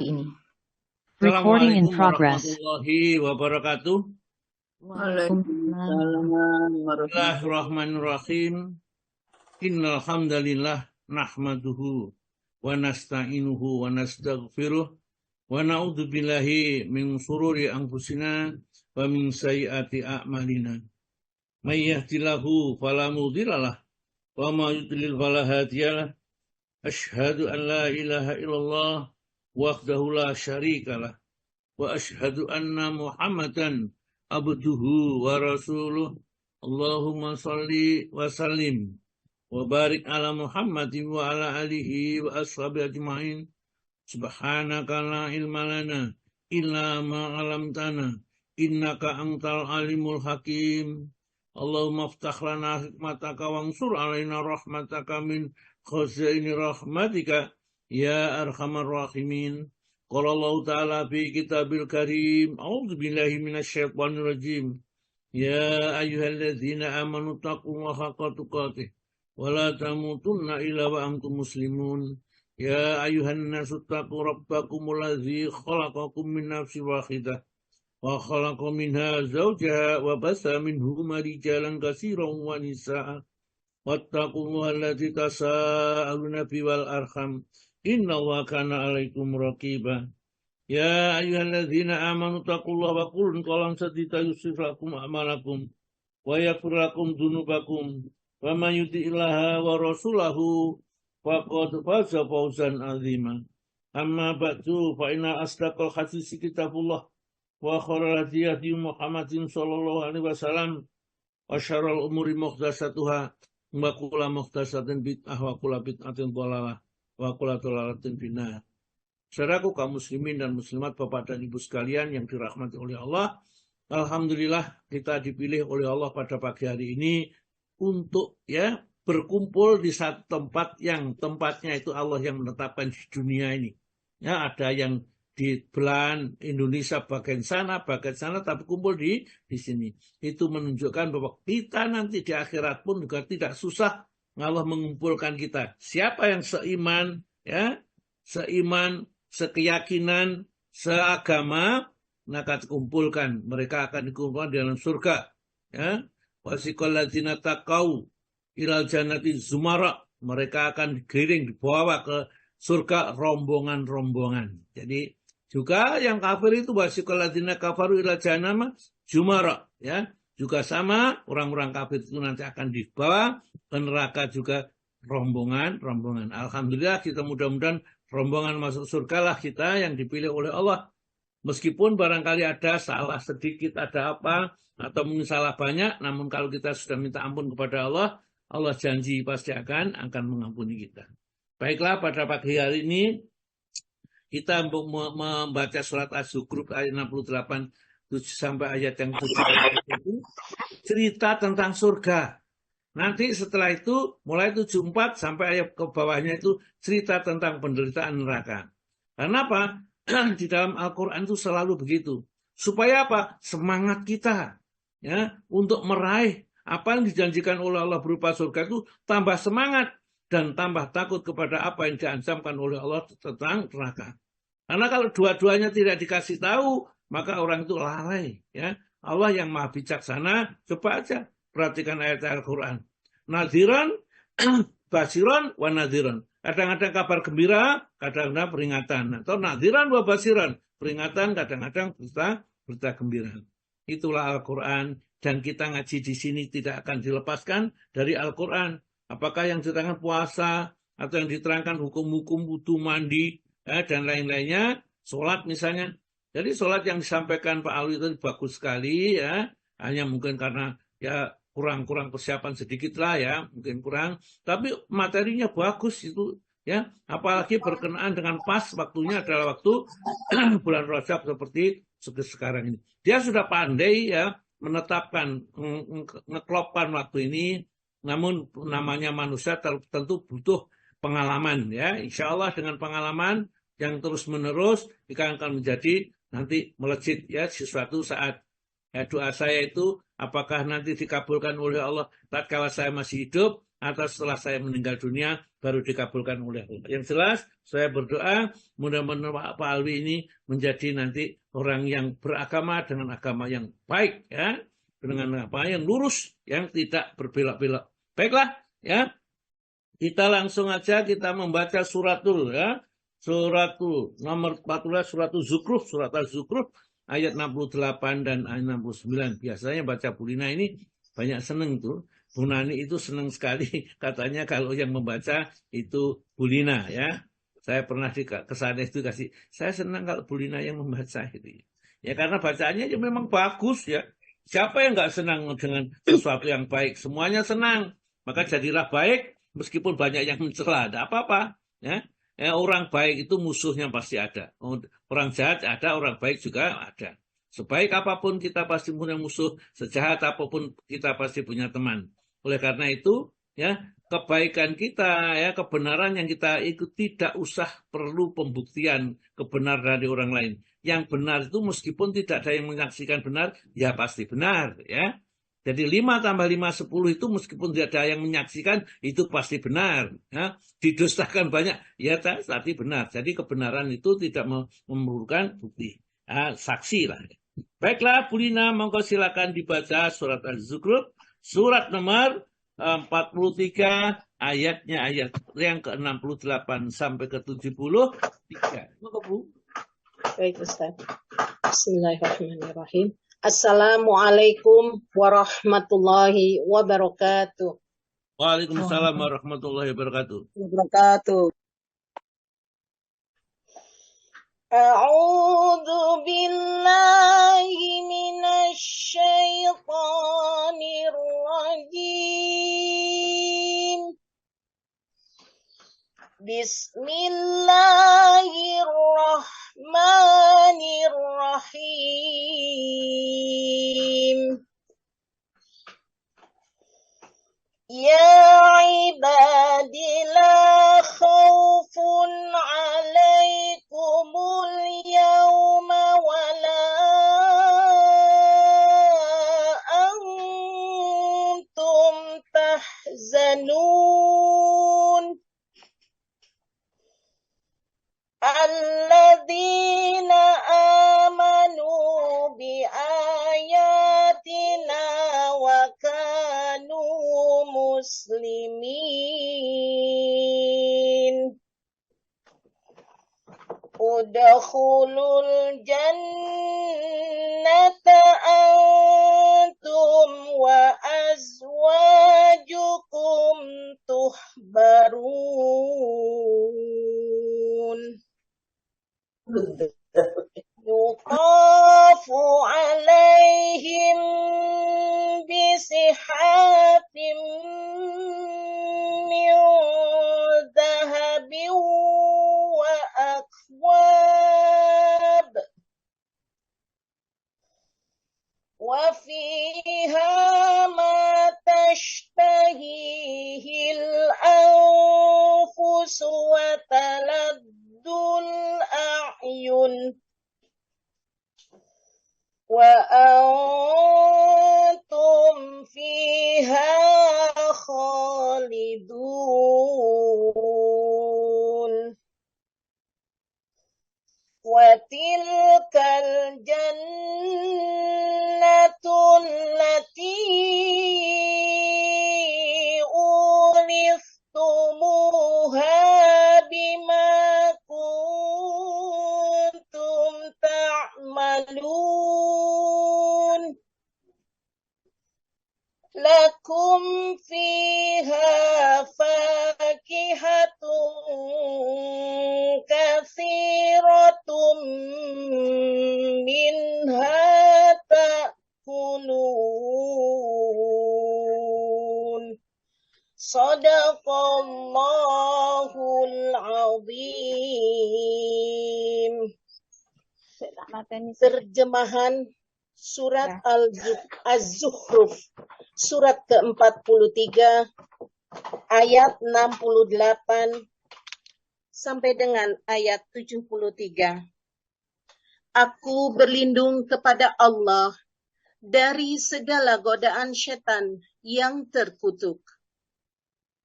ini. Recording in Assalamualaikum progress. warahmatullahi wabarakatuh. Waalaikumsalam. Bismillahirrahmanirrahim. Innal hamdalillah nahmaduhu wa nasta'inuhu wa nastaghfiruh wa na'udzu billahi min shururi anfusina wa min sayyiati a'malina. May yahdihillahu fala mudhillalah wa may yudlil fala hadiyalah. Asyhadu an la ilaha illallah wahdahu la syarikalah wa asyhadu anna Muhammadan abduhu wa rasuluh. Allahumma salli wa sallim wa barik ala Muhammadin wa ala alihi wa ashabihi ajma'in. Subhanaka la ilma lana illa ma 'allamtana innaka antal alimul hakim. Allahumma aftah lana hikmataka wansur alaina rahmataka min khazaini rahmatika ya arhamar rahimin. Qala Allah ta'ala fi kitabil karim. A'udzu billahi minasyaitonir rajim. Ya ayyuhalladzina amanu taqullaha haqqa tuqatih wa la tamutunna illa wa antum muslimun. Ya ayyuhan nasu taqu rabbakumul ladzi khalaqakum min nafsin wahidah wa khalaqa minha zawjaha wa basa minhuma rijalan katsiran wa nisaa'a wattaqullaha alladzi tasaaluna bihi wal arham innallaha kana 'alaikum raqiba. Ya ayyuhalladzina amanu taqullaha wa qulu qawlan sadida yushlih lakum a'malakum wa yaghfir lakum dzunubakum wa may yuti'illaha wa rasulahu faqad faza fawzan 'azima. Amma ba'du fa inna asdaqal hadits kitabullah wa khairal hadi Muhammadin sallallahu alaihi wasallam wa syarrul umuri muhdatsatuha wa kullu muhdatsatin bid'ah wa kullu bid'atin dhalalah wa kullu dhalalatin finnar. Saudaraku kaum muslimin dan muslimat, Bapak dan Ibu sekalian yang dirahmati oleh Allah, alhamdulillah kita dipilih oleh Allah pada pagi hari ini untuk berkumpul di satu tempat yang tempatnya itu Allah yang menetapkan di dunia ini. Ya, ada yang di belahan Indonesia bagian sana, tapi kumpul di sini. Itu menunjukkan bahwa kita nanti di akhirat pun juga tidak susah Allah mengumpulkan kita. Siapa yang seiman, sekeyakinan, seagama, maka dikumpulkan. Mereka akan dikumpulkan di dalam surga. Ya, wasiqal ladzina taqau ilal jannati zumara. Mereka akan digiring, dibawa ke surga rombongan-rombongan. Jadi juga yang kafir itu wasiqal ladzina kafaru ilal jahannama zumara, ya. Juga sama, orang-orang kafir itu nanti akan dibawa ke neraka juga rombongan-rombongan. Alhamdulillah kita mudah-mudahan rombongan masuk surga lah kita yang dipilih oleh Allah. Meskipun barangkali ada salah sedikit, ada apa, atau mungkin salah banyak, namun kalau kita sudah minta ampun kepada Allah, Allah janji pasti akan mengampuni kita. Baiklah, pada pagi hari ini kita membaca surat Az-Zukhruf ayat 68 sampai ayat yang 7 itu cerita tentang surga. Nanti setelah itu mulai 74 sampai ayat ke bawahnya itu cerita tentang penderitaan neraka. Karena apa? Di dalam Al-Quran itu selalu begitu. Supaya apa? Semangat kita untuk meraih apa yang dijanjikan oleh Allah berupa surga itu tambah semangat dan tambah takut kepada apa yang diancamkan oleh Allah tentang neraka. Karena kalau dua-duanya tidak dikasih tahu, maka orang itu lalai. Ya. Allah yang maha bijaksana, coba aja perhatikan ayat Al-Quran. Nadhiran, basiran, wa nadhiran. Kadang-kadang kabar gembira, kadang-kadang peringatan. Atau nadhiran wa basiran. Peringatan, kadang-kadang berita gembira. Itulah Al-Quran. Dan kita ngaji di sini tidak akan dilepaskan dari Al-Quran. Apakah yang diterangkan puasa, atau yang diterangkan hukum-hukum wudu mandi, dan lain-lainnya, sholat misalnya. Jadi sholat yang disampaikan Pak Alwi itu bagus sekali, ya. Hanya mungkin karena kurang persiapan sedikit lah ya, mungkin kurang. Tapi materinya bagus itu, ya. Apalagi berkenaan dengan pas waktunya adalah waktu bulan Rajab seperti sekarang ini. Dia sudah pandai ya menetapkan, ngeklopkan waktu ini. Namun namanya manusia tentu butuh pengalaman ya. Insya Allah dengan pengalaman yang terus menerus akan menjadi nanti melejit ya sesuatu saat. Ya, doa saya itu apakah nanti dikabulkan oleh Allah tatkala saya masih hidup atau setelah saya meninggal dunia baru dikabulkan oleh Allah. Yang jelas saya berdoa mudah-mudahan Pak Alwi ini menjadi nanti orang yang beragama dengan agama yang baik, ya, dengan apa yang lurus, yang tidak berbelok-belok. Baiklah, ya. Kita langsung aja kita membaca suratul, ya. Suratul nomor 14, suratul Zukhruf, surat Az-Zukhruf ayat 68 dan ayat 69. Biasanya baca Bu Lina ini banyak seneng tuh. Bu Nani itu senang sekali katanya kalau yang membaca itu Bu Lina, ya. Saya pernah kesana itu kasih, saya senang kalau Bu Lina yang membaca itu. Ya karena bacaannya ya memang bagus, ya. Siapa yang nggak senang dengan sesuatu yang baik? Semuanya senang. Maka jadilah baik meskipun banyak yang mencela, tidak apa-apa, ya. Orang baik itu musuhnya pasti ada. Orang jahat ada, orang baik juga ada. Sebaik apapun kita pasti punya musuh, sejahat apapun kita pasti punya teman. Oleh karena itu, ya, kebaikan kita, ya, kebenaran yang kita ikut tidak usah perlu pembuktian kebenaran dari orang lain. Yang benar itu meskipun tidak ada yang menyaksikan benar, ya pasti benar, ya. Jadi 5 tambah 5, 10 itu meskipun tidak ada yang menyaksikan, itu pasti benar. Ya. Didustakan banyak, ya tapi benar. Jadi kebenaran itu tidak memerlukan bukti. Ya, saksi lah. Baiklah, Bu Lina, monggo silakan dibaca surat Az-Zukhruf, surat nomor 43, ayatnya ayat yang ke-68 sampai ke-73. Monggo, Bu. Baik, Ustaz. Bismillahirrahmanirrahim. Assalamualaikum warahmatullahi wabarakatuh. Waalaikumsalam warahmatullahi wabarakatuh. A'udzu billahi minasy syaithanir rajim. Bismillahirrahmanirrahim. Ya ibadi la khaufun alaikumul yawma wa la antum tahzanun. Alladzina amanu bi ayatina wa kanu muslimin. Udkhulul jannata antum wa azwajukum tuhbarun. Yuqafu alaihim bisihatin min dhahabin wa akwab wa fiha ma tashtahihil anfus wa taladdul a'yun wa antum fiha khalidun. Wa tilkal jannatul lati uristumuha bima kuntum ta'malun. Lakum fiha fakihatun katsiratun minha ta'kulun. Shadaqallahul azim. Terjemahan surat Az-Zukhruf, surat ke-43, ayat 68 sampai dengan ayat 73. Aku berlindung kepada Allah dari segala godaan setan yang terkutuk.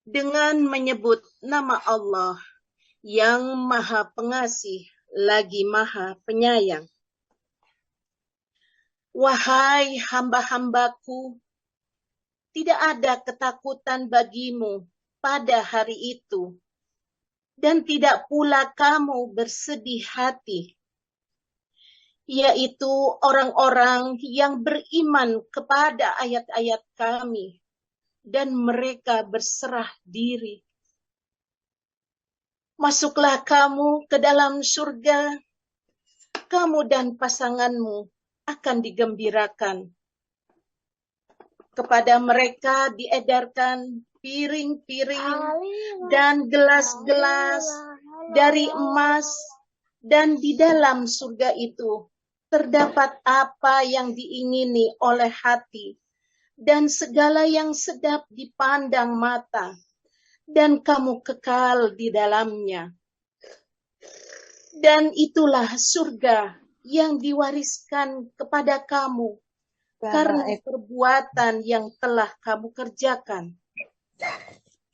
dengan menyebut nama Allah yang Maha Pengasih lagi Maha Penyayang. Wahai hamba-hambaku, tidak ada ketakutan bagimu pada hari itu, dan tidak pula kamu bersedih hati, yaitu orang-orang yang beriman kepada ayat-ayat kami, dan mereka berserah diri. Masuklah kamu ke dalam surga, kamu dan pasanganmu akan digembirakan. Kepada mereka diedarkan piring-piring dan gelas-gelas dari emas, dan di dalam surga itu terdapat apa yang diingini oleh hati dan segala yang sedap dipandang mata, dan kamu kekal di dalamnya. Dan itulah surga yang diwariskan kepada kamu karena perbuatan yang telah kamu kerjakan.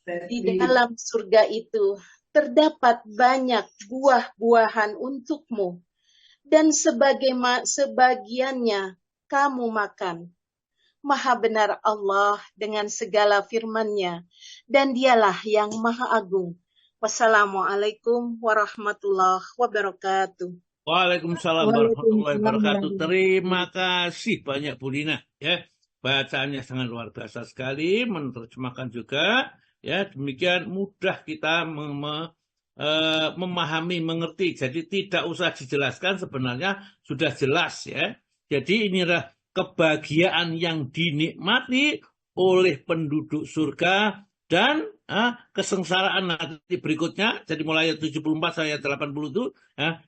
Di dalam surga itu terdapat banyak buah-buahan untukmu, dan sebagiannya kamu makan. Maha benar Allah dengan segala firman-Nya, dan Dialah yang Maha Agung. Wassalamualaikum warahmatullahi wabarakatuh. Waalaikumsalam warahmatullahi wabarakatuh. Terima kasih banyak Bu Lina, ya. Bacaannya sangat luar biasa sekali, menerjemahkan juga, ya. Demikian mudah kita memahami, mengerti. Jadi tidak usah dijelaskan, sebenarnya sudah jelas, ya. Jadi inilah kebahagiaan yang dinikmati oleh penduduk surga, dan kesengsaraan nanti berikutnya, jadi mulai ayat 74 ayat 80 itu,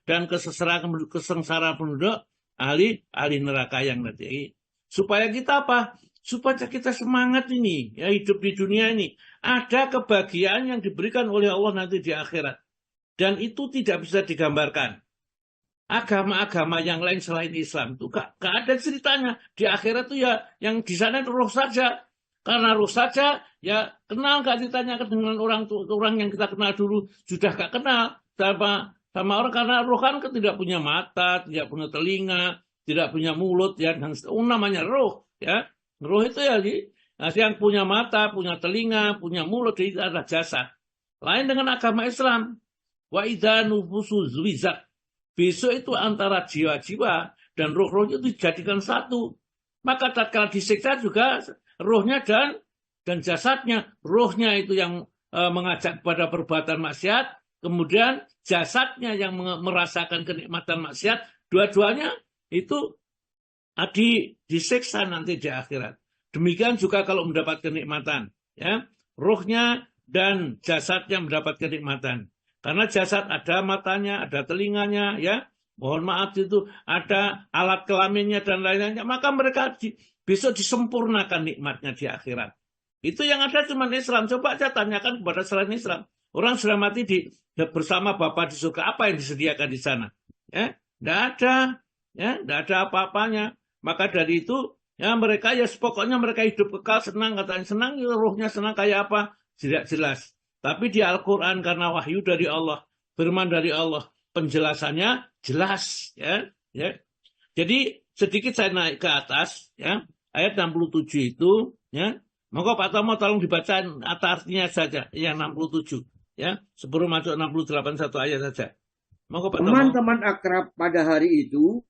dan kesengsaraan penduduk ahli neraka yang nanti. Supaya kita apa? Supaya kita semangat ini, ya, hidup di dunia ini. Ada kebahagiaan yang diberikan oleh Allah nanti di akhirat. Dan itu tidak bisa digambarkan. Agama-agama yang lain selain Islam itu gak ada ceritanya. Di akhirat itu ya yang di sana itu roh saja. Karena roh saja, ya kenal gak ditanyakan dengan orang yang kita kenal dulu, sudah gak kenal sama orang, karena roh kan tidak punya mata, tidak punya telinga, tidak punya mulut, ya, dan namanya roh, ya. Roh itu ya, yang punya mata, punya telinga, punya mulut, itu adalah jasad. Lain dengan agama Islam. Wa idza nufusu zuwizat. Besok itu antara jiwa-jiwa dan roh-roh itu dijadikan satu. Maka tatkala disiksa juga rohnya dan jasadnya. Rohnya itu yang mengajak kepada perbuatan maksiat, kemudian jasadnya yang merasakan kenikmatan maksiat. Dua-duanya itu disiksa nanti di akhirat. Demikian juga kalau mendapat kenikmatan, ya, rohnya dan jasadnya mendapat kenikmatan. Karena jasad ada matanya, ada telinganya, ya, mohon maaf itu ada alat kelaminnya dan lain-lainnya, maka mereka besok disempurnakan nikmatnya di akhirat. Itu yang ada cuma Islam. Coba aja tanyakan kepada selain Islam. Orang sudah mati bersama Bapa di surga, apa yang disediakan di sana? Ya, tidak ada, ya, tidak ada apa-apanya. Maka dari itu, ya, mereka ya pokoknya mereka hidup kekal, senang, katanya senang, ya, rohnya senang kayak apa? Tidak jelas. Tapi di Al-Quran karena wahyu dari Allah, firman dari Allah, penjelasannya jelas, ya. Jadi sedikit saya naik ke atas, ya, ayat 67 itu, ya. Monggo Pak Tomo tolong dibaca artinya saja yang 67, ya, sebelum masuk 68 satu ayat saja. Monggo Pak Tomo. Teman-teman akrab pada hari itu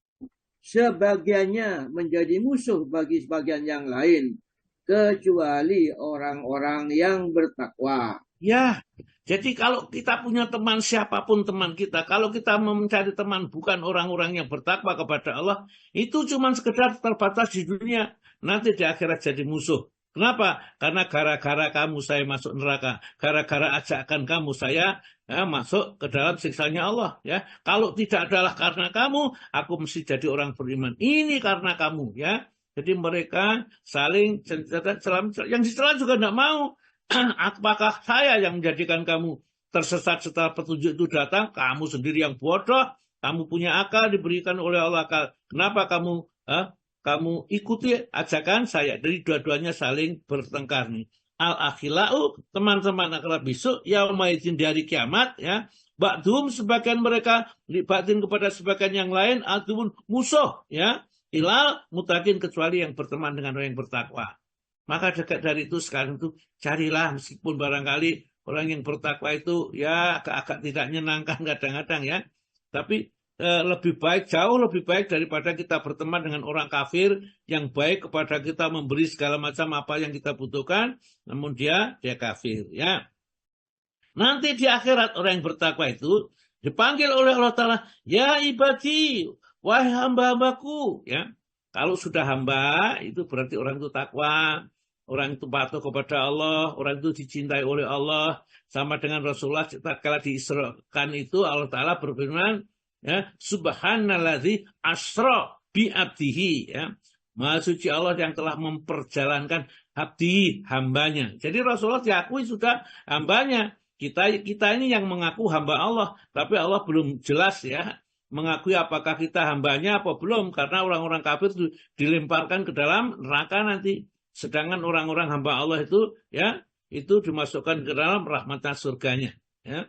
sebagiannya menjadi musuh bagi sebagian yang lain, kecuali orang-orang yang bertakwa. Ya, jadi kalau kita punya teman, siapapun teman kita, kalau kita mencari teman bukan orang-orang yang bertakwa kepada Allah, itu cuma sekedar terbatas di dunia, nanti di akhirat jadi musuh. Kenapa? Karena gara-gara kamu saya masuk neraka, gara-gara ajakan kamu saya masuk ke dalam siksanya Allah. Ya, kalau tidak adalah karena kamu, aku mesti jadi orang beriman. Ini karena kamu, ya. Jadi mereka saling yang dicela juga tidak mau. Apakah saya yang menjadikan kamu tersesat setelah petunjuk itu datang? Kamu sendiri yang bodoh. Kamu punya akal, diberikan oleh Allah akal. Kenapa kamu ikuti ajakan saya? Jadi dua-duanya saling bertengkar nih. al-akhilau, teman-teman akrab besok, yaumaidin di hari kiamat, ya. Ba'dhum sebagian mereka libatin kepada sebagian yang lain, ataupun musuh, ya. Ilal mutakin kecuali yang berteman dengan orang yang bertakwa. Maka dekat dari itu sekarang itu carilah, meskipun barangkali orang yang bertakwa itu ya agak-agak tidak menyenangkan kadang-kadang ya. Tapi lebih baik, jauh lebih baik daripada kita berteman dengan orang kafir yang baik kepada kita, memberi segala macam apa yang kita butuhkan, namun dia kafir ya. Nanti di akhirat orang yang bertakwa itu dipanggil oleh Allah Ta'ala, ya ibadi, wahai hamba-hambaku ya. Kalau sudah hamba itu berarti orang itu takwa, orang itu patuh kepada Allah, orang itu dicintai oleh Allah. Sama dengan Rasulullah tatkala diisrakan itu Allah Ta'ala berfirman, ya, subhanalladzi asra bi abdihi ya. Maha suci Allah yang telah memperjalankan abdi, hambanya. Jadi Rasulullah diakui sudah hambanya. Kita ini yang mengaku hamba Allah, tapi Allah belum jelas ya mengakui apakah kita hambanya apa belum, karena orang-orang kafir itu dilemparkan ke dalam neraka nanti. Sedangkan orang-orang hamba Allah itu ya itu dimasukkan ke dalam rahmatan surganya ya.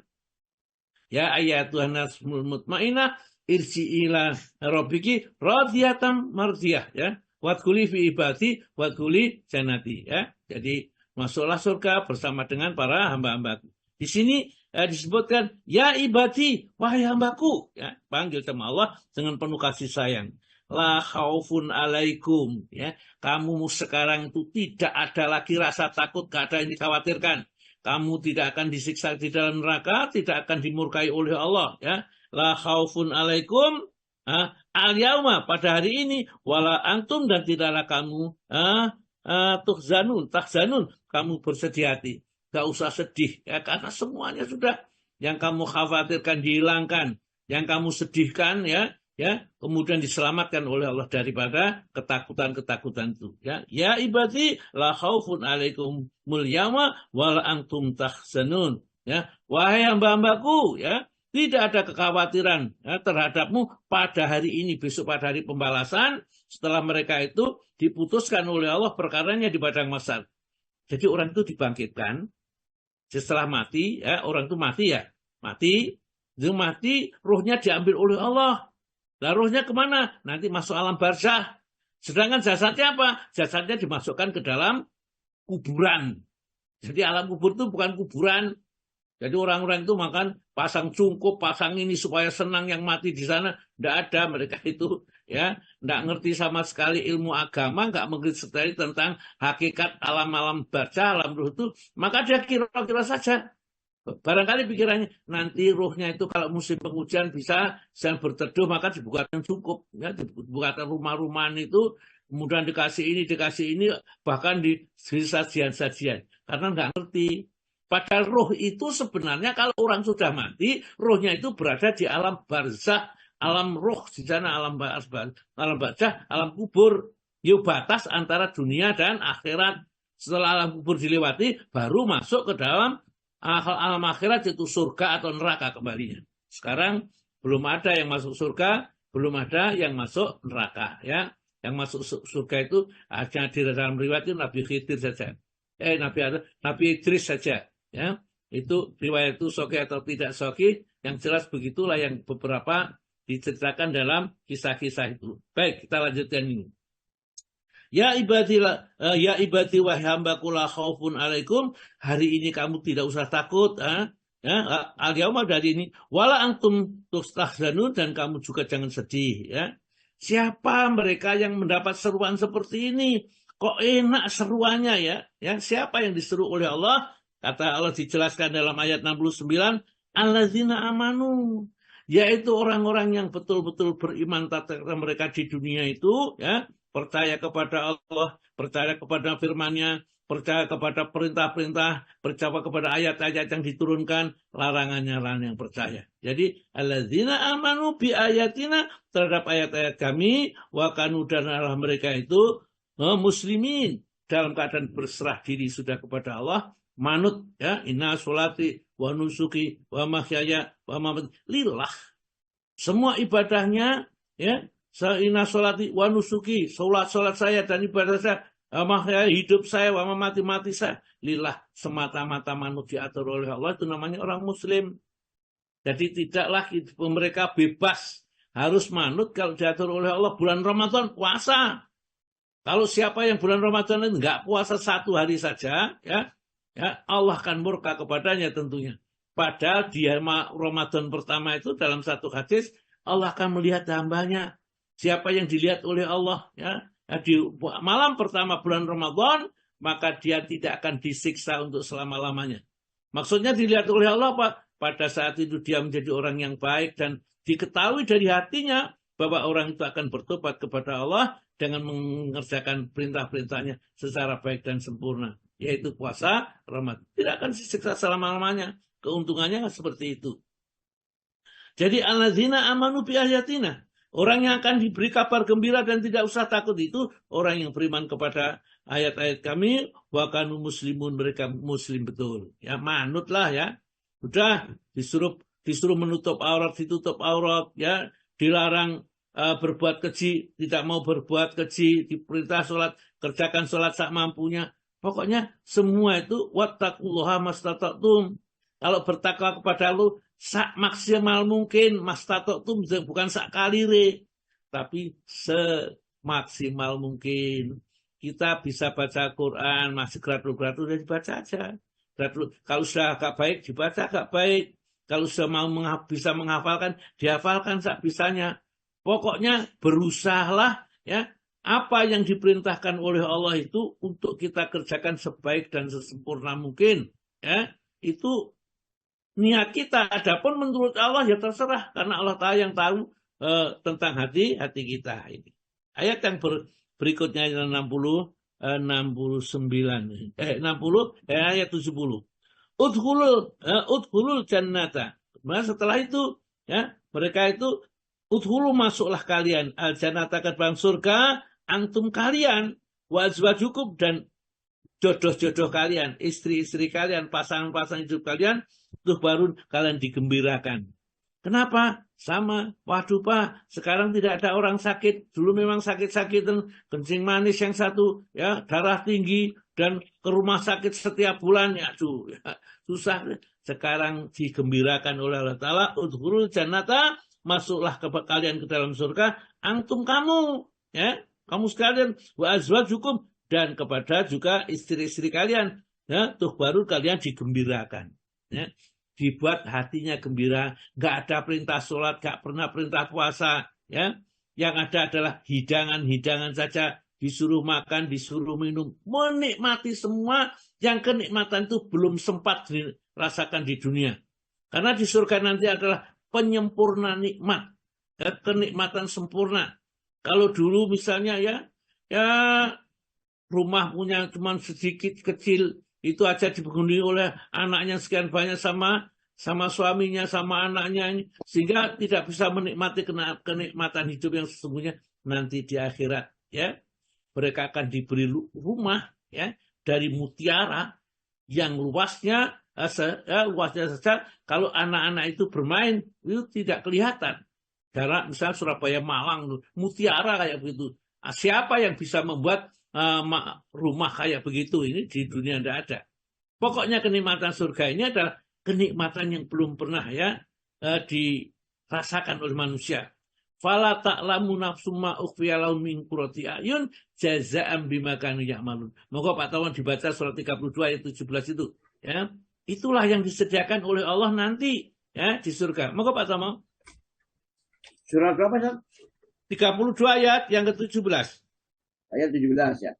Ya ayatuhan nasmul mutmainah irji ila rabbiki radiyatan mardiyah ya. Wadkhuli fi ibadi wadkhuli jannati ya. Jadi masuklah surga bersama dengan para hamba-hambaku. Di sini disebutkan ya ibadi, wahai hambaku ya, panggil sama Allah dengan penuh kasih sayang. La khaufun alaikum ya. Kamu sekarang itu tidak ada lagi rasa takut, gak ada yang dikhawatirkan. Kamu tidak akan disiksa di dalam neraka, tidak akan dimurkai oleh Allah ya. La khaufun alaikum al-yauma, pada hari ini, wala antum, dan tidaklah kamu tahzanun, kamu bersedih hati. Gak usah sedih ya, karena semuanya sudah yang kamu khawatirkan dihilangkan, yang kamu sedihkan ya, kemudian diselamatkan oleh Allah daripada ketakutan-ketakutan itu ya. Ya ibadi la khaufun alaikum mul yauma wala antum tahzanun ya. Wahai hamba-hambaku ya, tidak ada kekhawatiran ya, terhadapmu pada hari ini, besok pada hari pembalasan, setelah mereka itu diputuskan oleh Allah perkaranya di padang mahsyar. Jadi orang itu dibangkitkan setelah mati ya, orang itu mati ya, mati, ruhnya diambil oleh Allah. Lah ruhnya kemana? Nanti masuk alam barzah. Sedangkan jasadnya apa? Jasadnya dimasukkan ke dalam kuburan. Jadi alam kubur itu bukan kuburan. Jadi orang-orang itu makan pasang cungkup, pasang ini supaya senang yang mati di sana. Tidak ada, mereka itu ya tidak ngerti sama sekali ilmu agama, nggak mengerti sekali tentang hakikat alam-alam barzah, alam ruh itu. Maka dia kira-kira saja. Barangkali pikirannya nanti ruhnya itu kalau musim penghujan bisa sedang berteduh, maka dibukakan cukup ya, dibukakan rumah-rumahan itu, kemudian dikasih ini, bahkan di sajian-sajian, karena nggak ngerti. Padahal ruh itu sebenarnya kalau orang sudah mati, ruhnya itu berada di alam barzah, alam ruh di sana, alam barzah, alam kubur. Yuk batas antara dunia dan akhirat. Setelah alam kubur dilewati, baru masuk ke dalam alam akhirat, yaitu surga atau neraka kembalinya. Sekarang belum ada yang masuk surga, belum ada yang masuk neraka ya. Yang masuk surga itu hanya di dalam riwayat itu Nabi Khidir saja. Nabi Idris saja. Ya, itu riwayat itu sahih atau tidak sahih, yang jelas begitulah yang beberapa diceritakan dalam kisah-kisah itu. Baik, kita lanjutkan ini. Ya ibadi wahai hambaku la khaufun alaikum, hari ini kamu tidak usah takut al-yauma, dari ini, wala antum tahzanun, dan kamu juga jangan sedih ya. Siapa mereka yang mendapat seruan seperti ini? Kok enak seruannya ya? Siapa yang diseru oleh Allah? Kata Allah dijelaskan dalam ayat 69, alladzina amanu, yaitu orang-orang yang betul-betul beriman tatkala mereka di dunia itu ya, percaya kepada Allah, percaya kepada firman-Nya, percaya kepada perintah-perintah, percaya kepada ayat-ayat yang diturunkan, larangannya yang percaya. Jadi alladzina amanu bi ayatina, terhadap ayat-ayat kami, wa kanu, dan Allah mereka itu muslimin, dalam keadaan berserah diri sudah kepada Allah. Manut ya, inna sholati wa nusuki wa mahyaya wa mamati lillah. Semua ibadahnya ya, inna sholati wa nusuki, salat saya dan ibadah saya Makanya hidup saya, mati saya, lillah semata-mata manut diatur oleh Allah, itu namanya orang muslim. Jadi tidaklah mereka bebas harus manut kalau diatur oleh Allah. Bulan Ramadan puasa. Kalau siapa yang bulan Ramadan itu nggak puasa 1 hari saja, ya Allah akan murka kepadanya tentunya. Padahal di Ramadan pertama itu dalam satu hadis Allah akan melihat hambanya. Siapa yang dilihat oleh Allah, ya di malam pertama bulan Ramadan, maka dia tidak akan disiksa untuk selama-lamanya. Maksudnya dilihat oleh Allah, Pak. Pada saat itu dia menjadi orang yang baik dan diketahui dari hatinya bahwa orang itu akan bertobat kepada Allah dengan mengerjakan perintah-perintahnya secara baik dan sempurna, yaitu puasa Ramadan. Tidak akan disiksa selama-lamanya. Keuntungannya seperti itu. Jadi alladzina amanu bi ayatina. Orang yang akan diberi kabar gembira dan tidak usah takut itu orang yang beriman kepada ayat-ayat kami, wa kanu muslimun, mereka muslim betul. Ya manutlah ya. Sudah disuruh menutup aurat, ditutup aurat, ya dilarang berbuat keji, tidak mau berbuat keji, diperintah sholat, kerjakan sholat sak mampunya. Pokoknya semua itu wattaqullaha mastata'tum. Kalau bertakwa kepada Allah sak maksimal mungkin, mastata'tum bukan sak kalire, tapi semaksimal mungkin. Kita bisa baca Quran, masih gratul-gratul, udah dibaca aja. Kalau sudah agak baik, dibaca agak baik. Kalau sudah mau bisa menghafalkan, dihafalkan sak bisanya. Pokoknya berusahalah ya, apa yang diperintahkan oleh Allah itu untuk kita kerjakan sebaik dan sesempurna mungkin. Ya, itu niat kita. Adapun menurut Allah ya terserah, karena Allah Ta'ala yang tahu tentang hati kita ini. Ayat yang berikutnya 60 ayat 70. Udhulul jannata. Nah, setelah itu ya, mereka itu udhulu masuklah kalian al jannata ke dalam surga, antum kalian wa azwajukum dan jodoh-jodoh kalian, istri-istri kalian, pasangan-pasangan hidup kalian, tuh baru kalian digembirakan. Kenapa? Sama. Waduh Pak, sekarang tidak ada orang sakit. Dulu memang sakit-sakitan, kencing manis yang satu, ya darah tinggi, dan ke rumah sakit setiap bulan. Ya, aduh, ya, susah. Sekarang digembirakan oleh Allah Ta'ala. Udhulul jannata, masuklah kalian ke dalam surga. Antum kamu, ya kamu sekalian, wa azwajukum, dan kepada juga istri-istri kalian. Ya, tuh baru kalian digembirakan. Ya. Dibuat hatinya gembira, nggak ada perintah sholat, nggak pernah perintah puasa, ya. Yang ada adalah hidangan-hidangan saja, disuruh makan, disuruh minum, menikmati semua yang kenikmatan itu belum sempat dirasakan di dunia. Karena di surga nanti adalah penyempurna nikmat, ya, kenikmatan sempurna. Kalau dulu misalnya ya rumah punya cuma sedikit kecil, itu aja dipenghuni oleh anaknya sekian banyak sama suaminya, sama anaknya, sehingga tidak bisa menikmati kenikmatan hidup yang sesungguhnya nanti di akhirat. Ya, mereka akan diberi rumah ya dari mutiara yang luasnya saja kalau anak-anak itu bermain itu tidak kelihatan. Karena misalnya Surabaya, Malang, mutiara kayak begitu. Siapa yang bisa membuat rumah kayak begitu? Ini di dunia tidak ada. Pokoknya kenikmatan surga ini adalah kenikmatan yang belum pernah ya dirasakan oleh manusia. Fala ta'lamu nafsum ma ukhfiya lahum min qurrati a'yun jazaa'an bima kanu ya'malun. Moga Pak Tawan dibaca surat 32 ayat 17 itu ya. Itulah yang disediakan oleh Allah nanti ya di surga. Moga Pak Tawan. Surat berapa, 32 ayat yang ke-17. Ayat 17 ya.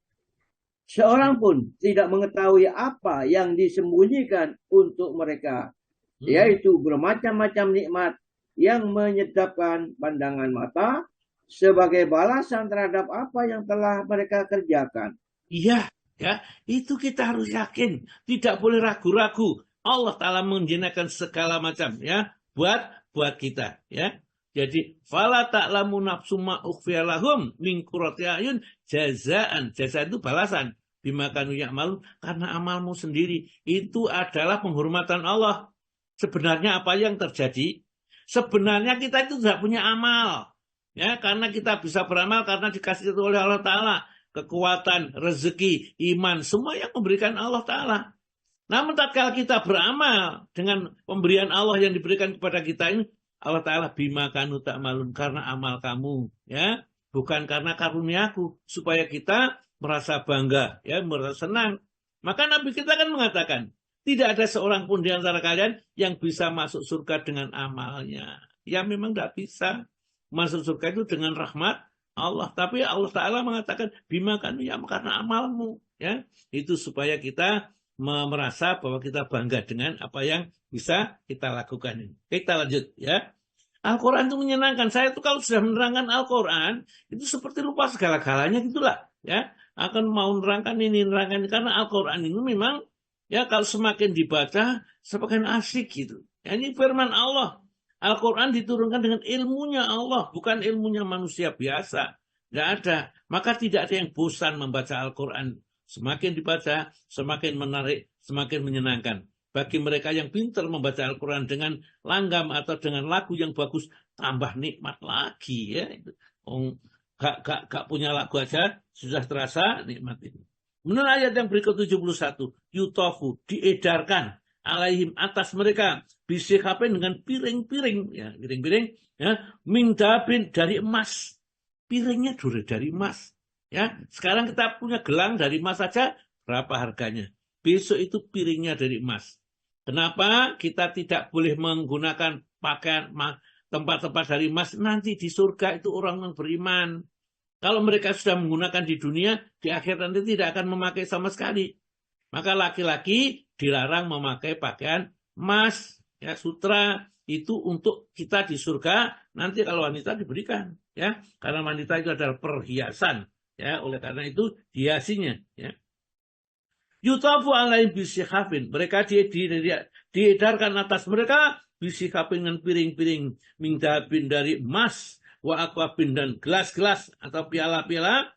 Seorang pun tidak mengetahui apa yang disembunyikan untuk mereka, yaitu bermacam-macam nikmat yang menyedapkan pandangan mata sebagai balasan terhadap apa yang telah mereka kerjakan. Iya, ya, itu kita harus yakin, tidak boleh ragu-ragu. Allah Ta'ala menjinakkan segala macam ya buat kita ya. Jadi fala ta'lamu nafsum ma ukhfiya lahum min qurrati a'yun jazaan. Jaza itu balasan bima kanu ya'malun, karena amalmu sendiri itu adalah penghormatan Allah. Sebenarnya apa yang terjadi? Sebenarnya kita itu tidak punya amal. Ya, karena kita bisa beramal karena dikasih oleh Allah Ta'ala. kekuatan, rezeki, iman, semua yang memberikan Allah Ta'ala. Namun tatkala kita beramal dengan pemberian Allah yang diberikan kepada kita ini, Allah Ta'ala bima kanu ta'malun, karena amal kamu, ya, bukan karena karuniaku, supaya kita merasa bangga, ya, merasa senang. Maka Nabi kita kan mengatakan, tidak ada seorang pun di antara kalian yang bisa masuk surga dengan amalnya. Ya memang tidak bisa. Masuk surga itu dengan rahmat Allah. Tapi Allah Ta'ala mengatakan, bima kanu, ya karena amalmu. Ya, itu supaya kita merasa bahwa kita bangga dengan apa yang bisa kita lakukan ini. Kita lanjut ya. Al-Quran itu menyenangkan. Saya tuh kalau sudah menerangkan Al-Quran, itu seperti lupa segala-galanya gitulah. Ya, akan mau menerangkan ini, menerangkan ini. Karena Al-Quran ini memang, ya kalau semakin dibaca, semakin asik gitu. Ya, ini firman Allah. Al-Quran diturunkan dengan ilmunya Allah, bukan ilmunya manusia biasa. Tidak ada. Maka tidak ada yang bosan membaca Al-Quran. Semakin dibaca, semakin menarik, semakin menyenangkan. Bagi mereka yang pintar membaca Al-Quran dengan langgam atau dengan lagu yang bagus, tambah nikmat lagi. Ya. Gak punya lagu aja, sudah terasa nikmat itu. Menurut ayat yang berikut 71, yutofu, diedarkan alaihim atas mereka bisikapin dengan piring-piring, ya piring-piring, ya mingdabin dari emas, piringnya dulu dari emas, ya sekarang kita punya gelang dari emas saja, berapa harganya? Besok itu piringnya dari emas. Kenapa kita tidak boleh menggunakan pakaian tempat-tempat dari emas? Nanti di surga itu orang yang beriman. Kalau mereka sudah menggunakan di dunia, di akhirat nanti tidak akan memakai sama sekali. Maka laki-laki dilarang memakai pakaian emas, ya sutra, itu untuk kita di surga. Nanti kalau wanita diberikan, ya, karena wanita itu adalah perhiasan, ya, oleh karena itu dihiasinya, ya. Yutafu alaihim bisyihafin, mereka diedarkan atas mereka bisyihafin dengan piring-piring mingdabin dari emas, wa akwabin dan gelas-gelas atau piala-piala,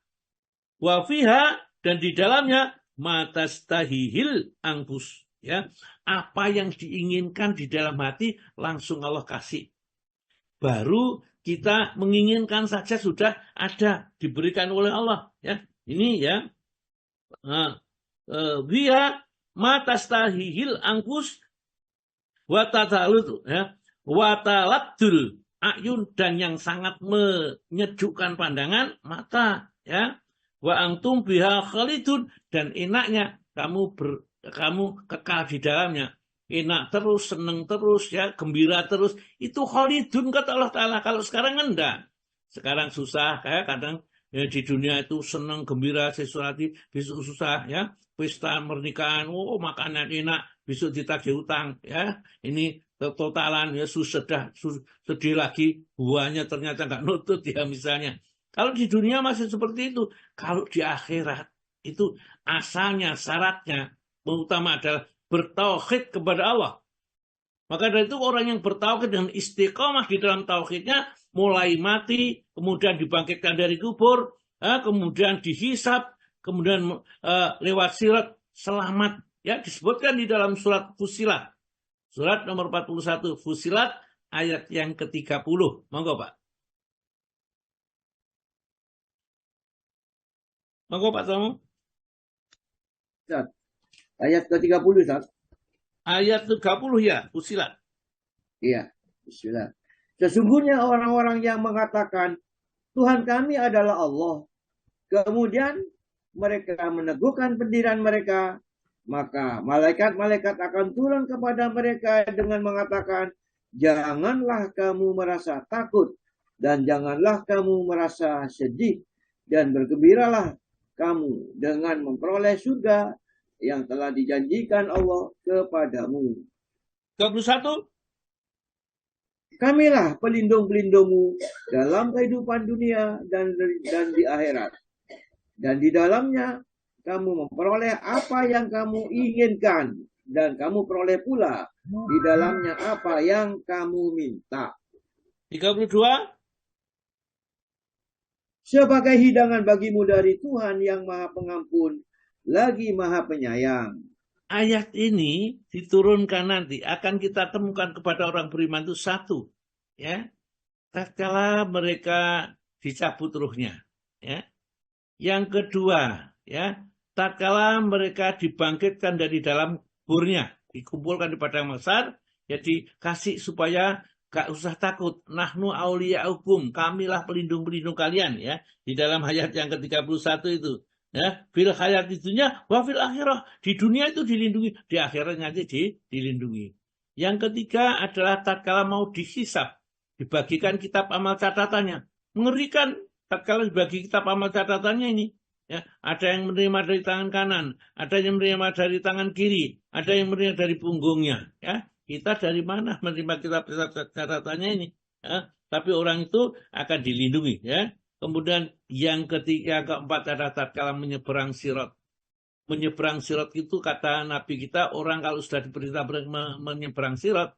wa fiha dan di dalamnya matastahihil angpus, ya apa yang diinginkan di dalam hati langsung Allah kasih. Baru kita menginginkan saja sudah ada diberikan oleh Allah, ya ini ya. Dia matastahihil angpus watatalut, ya wataladul ayun, dan yang sangat menyejukkan pandangan mata, ya. Wa antum biha khalidun, dan enaknya kamu kekal di dalamnya, enak terus, seneng terus, ya gembira terus, itu khalidun kata Allah Ta'ala. Kalau sekarang enggak, sekarang susah, kayak kadang ya, di dunia itu seneng gembira sesuatu, besok susah, ya pesta pernikahan, oh makanan enak, besok ditagih utang, ya ini totalan, ya sedih lagi, buahnya ternyata nggak nutut, ya misalnya. Kalau di dunia masih seperti itu. Kalau di akhirat itu asalnya, syaratnya utama adalah bertauhid kepada Allah. Maka dari itu orang yang bertauhid dengan istiqomah di dalam tauhidnya, mulai mati, kemudian dibangkitkan dari kubur, kemudian dihisab, kemudian lewat sirat selamat. Ya disebutkan di dalam surat Fussilat. Surat nomor 41 Fussilat ayat yang ke-30. Monggo Pak. Monggo Pak Tomo. Ayat ke-30, Ustaz. Ayat 30 ya, Fussilat. Iya, bismillah. Sesungguhnya orang-orang yang mengatakan Tuhan kami adalah Allah, kemudian mereka meneguhkan pendirian mereka, maka malaikat-malaikat akan turun kepada mereka dengan mengatakan, janganlah kamu merasa takut dan janganlah kamu merasa sedih, dan bergembiralah kamu dengan memperoleh surga yang telah dijanjikan Allah kepadamu. 21. Kamilah pelindung-pelindungmu dalam kehidupan dunia dan di akhirat. Dan di dalamnya kamu memperoleh apa yang kamu inginkan, dan kamu peroleh pula di dalamnya apa yang kamu minta. 32. Sebagai hidangan bagimu dari Tuhan yang Maha Pengampun, lagi Maha Penyayang. Ayat ini diturunkan nanti akan kita temukan kepada orang beriman itu satu, ya. Tatkala mereka dicabut ruhnya, ya. Yang kedua, ya, tatkala mereka dibangkitkan dari dalam kuburnya, dikumpulkan di padang mahsyar, jadi kasih supaya gak usah takut. Nahnu auliya'ukum, kamilah pelindung-pelindung kalian, ya. Di dalam ayat yang ke-31 itu, ya, fil hayat itunya wa fil akhirah, di dunia itu dilindungi, di akhirat nanti dilindungi. Yang ketiga adalah tatkala mau dihisab, dibagikan kitab amal catatannya. Mengerikan tatkala dibagi kitab amal catatannya ini. Ya, ada yang menerima dari tangan kanan, ada yang menerima dari tangan kiri, ada yang menerima dari punggungnya. Ya, kita dari mana menerima kitab catatannya ini? Ya, tapi orang itu akan dilindungi. Ya. Kemudian yang ketiga, keempat adalah tatkala menyeberang sirat. Menyeberang sirat itu kata Nabi kita, orang kalau sudah diperintah menyeberang sirat,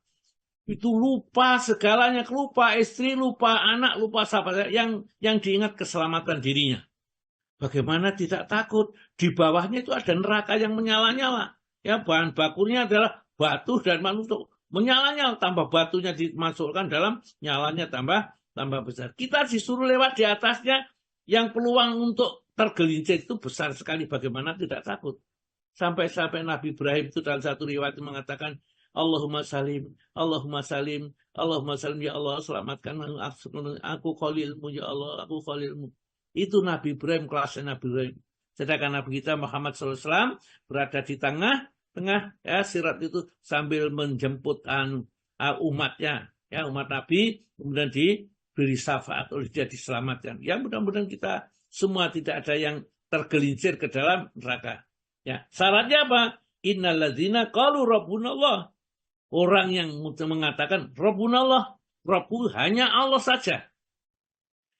itu lupa segalanya, lupa istri, lupa anak, lupa siapa, yang diingat keselamatan dirinya. Bagaimana tidak takut? Di bawahnya itu ada neraka yang menyala-nyala. Ya, bahan bakunya adalah batu dan manusia. Menyala-nyala, tambah batunya dimasukkan dalam, nyalanya tambah besar. Kita disuruh lewat di atasnya, yang peluang untuk tergelincir itu besar sekali. Bagaimana tidak takut? Sampai Nabi Ibrahim itu dalam satu riwayat mengatakan, Allahumma salim, Allahumma salim, Allahumma salim, ya Allah selamatkan aku khalilmu, ya Allah, aku khalilmu. Itu Nabi Ibrahim, kelasnya Nabi Ibrahim. Sedangkan Nabi kita Muhammad SAW berada di tengah ya, sirat itu sambil menjemput umatnya, ya, umat Nabi, kemudian diberi syafaat oleh dia, diselamatkan. Ya, mudah-mudahan kita semua tidak ada yang tergelincir ke dalam neraka. Ya, syaratnya apa? Innalladzina qalu rabbunallah. Orang yang mengatakan rabbunallah, Rabbu hanya Allah saja.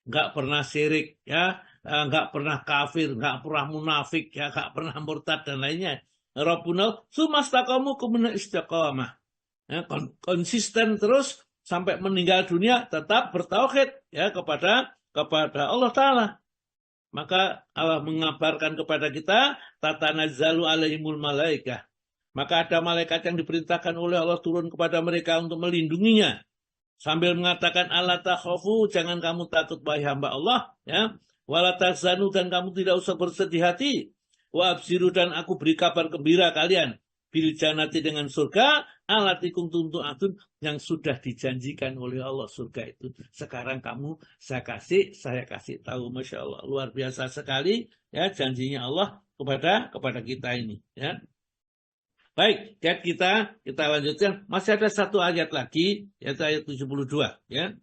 Nggak pernah syirik, ya, nggak pernah kafir, nggak pernah munafik, ya, nggak pernah murtad dan lainnya. Rabbuna sumastaqamu kumuna istiqamah. Ya, konsisten terus sampai meninggal dunia tetap bertauhid, ya, kepada Allah Ta'ala. Maka Allah mengabarkan kepada kita, tatanazzalu alaihimul malaikah. Maka ada malaikat yang diperintahkan oleh Allah turun kepada mereka untuk melindunginya. Sambil mengatakan Allah takhafu, jangan kamu takut wahai hamba Allah, ya. Wala tahzanu, dan kamu tidak usah bersedih hati. Wa absiru, dan aku beri kabar gembira kalian bil jannati, dengan surga, alatikum tuntu'atun, yang sudah dijanjikan oleh Allah surga itu. Sekarang kamu saya kasih tahu. Masya Allah, luar biasa sekali, ya, janjinya Allah kepada kita ini, ya. Baik, ya, kita lanjutkan. Masih ada satu ayat lagi, yaitu ayat 72, ya.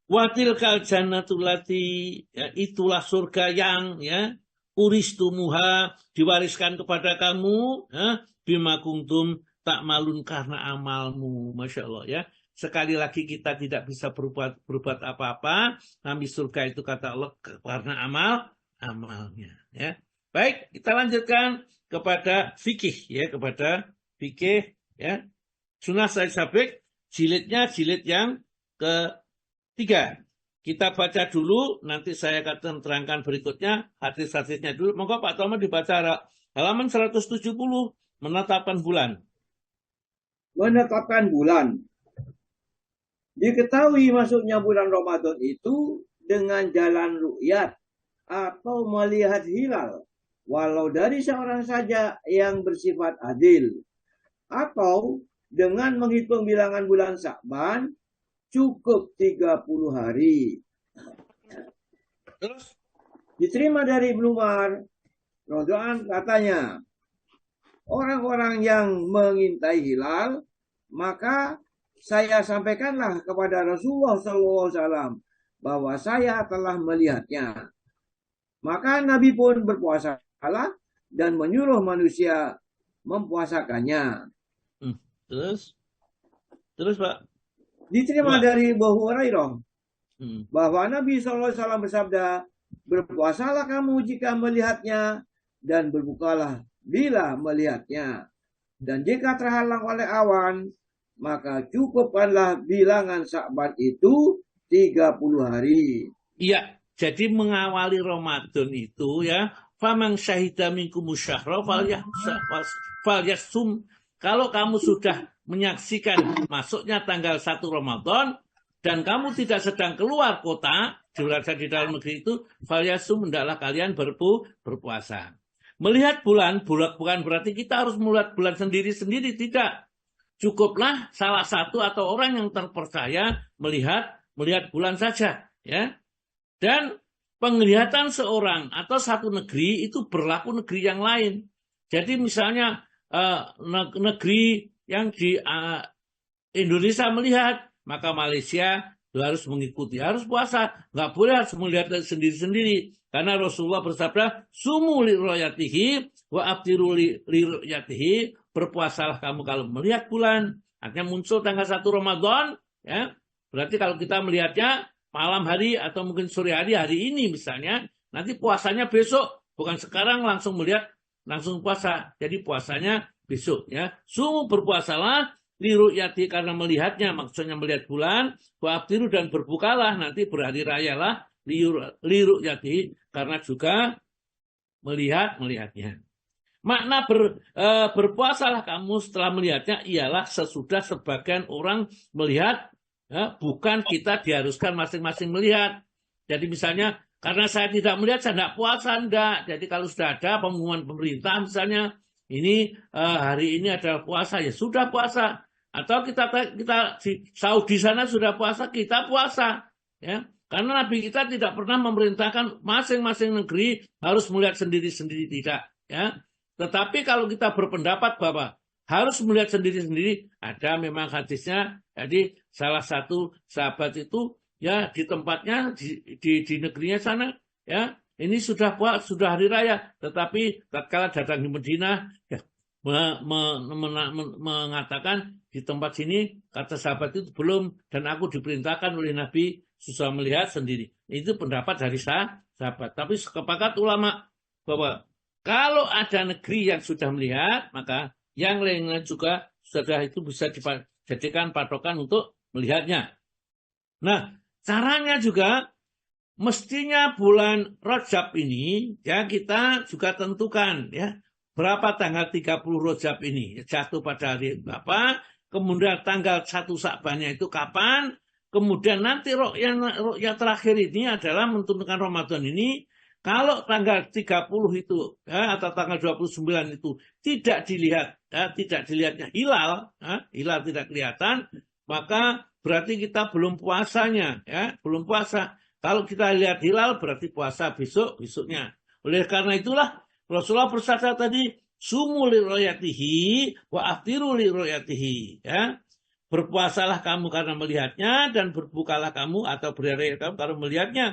Watilkal jannatul lati, ya, itulah surga yang, ya, uristumuha, diwariskan kepada kamu, ya, bima kuntum ta'malun, karena amalmu. Masya Allah, ya. Sekali lagi kita tidak bisa berbuat apa-apa, tapi surga itu kata Allah karena amalnya, ya. Baik, kita lanjutkan kepada fikih, ya, ya. Sunnah Said Sabiq, jilid yang ketiga. Kita baca dulu, nanti saya akan terangkan berikutnya hadis-hadisnya dulu. Monggo Pak Tomo dibaca halaman 170, menetapkan bulan. Menetapkan bulan. Diketahui masuknya bulan Ramadan itu dengan jalan ru'yat atau melihat hilal, walau dari seorang saja yang bersifat adil, atau dengan menghitung bilangan bulan Sya'ban cukup 30 hari. Terus Diterima dari Ibnu Umar radhiyallahu, katanya, orang-orang yang mengintai hilal, maka saya sampaikanlah kepada Rasulullah SAW bahwa saya telah melihatnya. Maka Nabi pun berpuasalah dan menyuruh manusia mempuasakannya. Terus Pak. Diterima dari Abu Hurairah bahwa Nabi SAW bersabda, berpuasalah kamu jika melihatnya dan berbukalah bila melihatnya. Dan jika terhalang oleh awan, maka cukupkanlah bilangan Sya'ban itu 30 hari. Iya, jadi mengawali Ramadan itu, ya, faman syahida minkum syahra falyasum. Kalau kamu sudah menyaksikan masuknya tanggal 1 Ramadan, dan kamu tidak sedang keluar kota, berada di dalam negeri itu, falyasum, hendaklah kalian berpuasa. Melihat bulan bukan berarti kita harus melihat bulan sendiri-sendiri, tidak. Cukuplah salah satu atau orang yang terpercaya melihat bulan saja, ya. Dan penglihatan seorang atau satu negeri itu berlaku negeri yang lain. Jadi misalnya negeri yang di Indonesia melihat, maka Malaysia harus mengikuti, harus puasa, nggak boleh harus melihat sendiri-sendiri. Karena Rasulullah bersabda, sumu li ru'yatihi wa aftiru li ru'yatihi, berpuasalah kamu kalau melihat bulan. Artinya muncul tanggal 1 Ramadan, ya. Berarti kalau kita melihatnya malam hari atau mungkin sore hari ini misalnya, nanti puasanya besok, bukan sekarang langsung melihat langsung puasa. Jadi puasanya besok, ya. Sumu, berpuasalah li ru'yati, karena melihatnya, maksudnya melihat bulan, wa aftiru, dan berbukalah nanti berhari raya lah li ru'yati, karena juga melihatnya. Makna berpuasalah kamu setelah melihatnya ialah sesudah sebagian orang melihat, ya, bukan kita diharuskan masing-masing melihat. Jadi misalnya karena saya tidak melihat saya tidak puasa, enggak. Jadi kalau sudah ada pengumuman pemerintah misalnya ini hari ini adalah puasa, ya sudah puasa. Atau kita di Saudi sana sudah puasa, kita puasa, ya. Karena Nabi kita tidak pernah memerintahkan masing-masing negeri harus melihat sendiri-sendiri, tidak, ya. Tetapi kalau kita berpendapat bahwa harus melihat sendiri-sendiri, ada memang hadisnya. Jadi salah satu sahabat itu, ya, di tempatnya di negerinya sana, ya, ini sudah hari raya, tetapi tatkala datang di Madinah, ya, mengatakan di tempat sini kata sahabat itu belum, dan aku diperintahkan oleh Nabi susah melihat sendiri. Itu pendapat dari sahabat. Tapi sepakat ulama bahwa kalau ada negeri yang sudah melihat, maka yang lainnya juga sudah itu bisa dijadikan patokan untuk melihatnya. Nah, caranya juga mestinya bulan Rajab ini, ya, kita juga tentukan, ya, berapa tanggal 30 Rajab ini jatuh pada hari apa, kemudian tanggal 1 Sa'bannya itu kapan, kemudian nanti ru'yah terakhir ini adalah menentukan Ramadan ini. Kalau tanggal 30 itu, ya, atau tanggal 29 itu tidak dilihat, ya, tidak dilihatnya hilal, ya, hilal tidak kelihatan, maka berarti kita belum puasanya, ya, belum puasa. Kalau kita lihat hilal berarti puasa besoknya. Oleh karena itulah Rasulullah bersabda tadi, sumu li ru'yatihi wa aftiru li ru'yatihi, ya. Berpuasalah kamu karena melihatnya, dan berbukalah kamu atau berhari kamu karena melihatnya.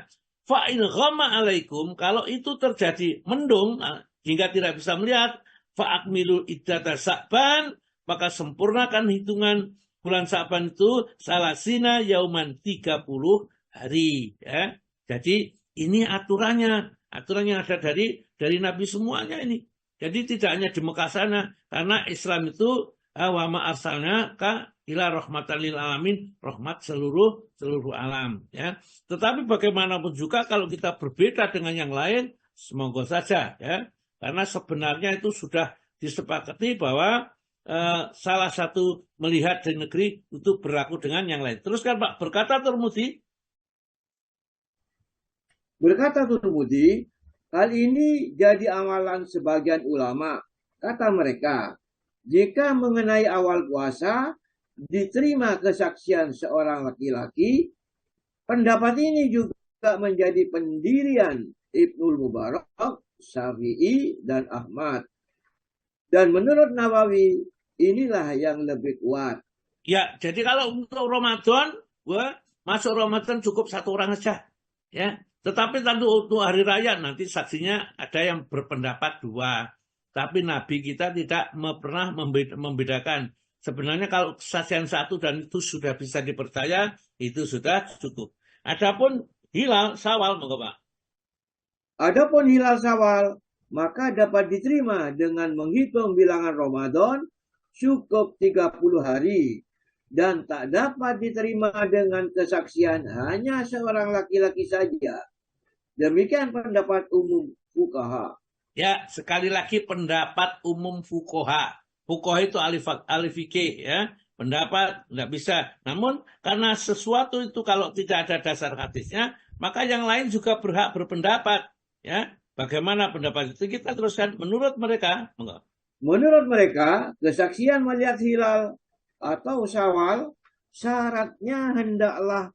Fa in ghamma alaikum, kalau itu terjadi mendung hingga tidak bisa melihat, fa akmilul iddata Sa'ban, maka sempurnakan hitungan bulan Sa'ban itu salasina yauman, 30 hari, ya. Jadi ini aturannya ada dari Nabi semuanya ini. Jadi tidak hanya di Mekah sana, karena Islam itu wa ma arsalnaka ila rahmatan lil alamin, rahmat seluruh alam, ya. Tetapi bagaimanapun juga kalau kita berbeda dengan yang lain, semoga saja, ya. Karena sebenarnya itu sudah disepakati bahwa salah satu melihat di negeri itu berlaku dengan yang lain. Teruskan Pak, berkata Tirmidzi. Berkata Tirmidzi, hal ini jadi amalan sebagian ulama. Kata mereka, jika mengenai awal puasa diterima kesaksian seorang laki-laki, pendapat ini juga menjadi pendirian Ibnul Mubarak, Syafi'i, dan Ahmad. Dan menurut Nawawi, inilah yang lebih kuat. Ya, jadi kalau untuk Ramadan, masuk Ramadan cukup satu orang saja, ya. Tetapi tentu untuk hari raya nanti saksinya ada yang berpendapat 2. Tapi Nabi kita tidak pernah membedakan. Sebenarnya kalau kesaksian 1 dan itu sudah bisa dipercaya, itu sudah cukup. Adapun hilal Syawal, Pak. Adapun hilal Syawal, maka dapat diterima dengan menghitung bilangan Ramadan cukup 30 hari. Dan tak dapat diterima dengan kesaksian hanya seorang laki-laki saja. Demikian pendapat umum fuqaha. Ya, sekali lagi pendapat umum fuqaha. Fuqaha itu ahli fikih, ya. pendapat, tidak bisa. Namun karena sesuatu itu kalau tidak ada dasar hadisnya, maka yang lain juga berhak berpendapat. Ya, bagaimana pendapat itu kita teruskan menurut mereka. Menurut mereka, kesaksian melihat hilal atau syawal syaratnya hendaklah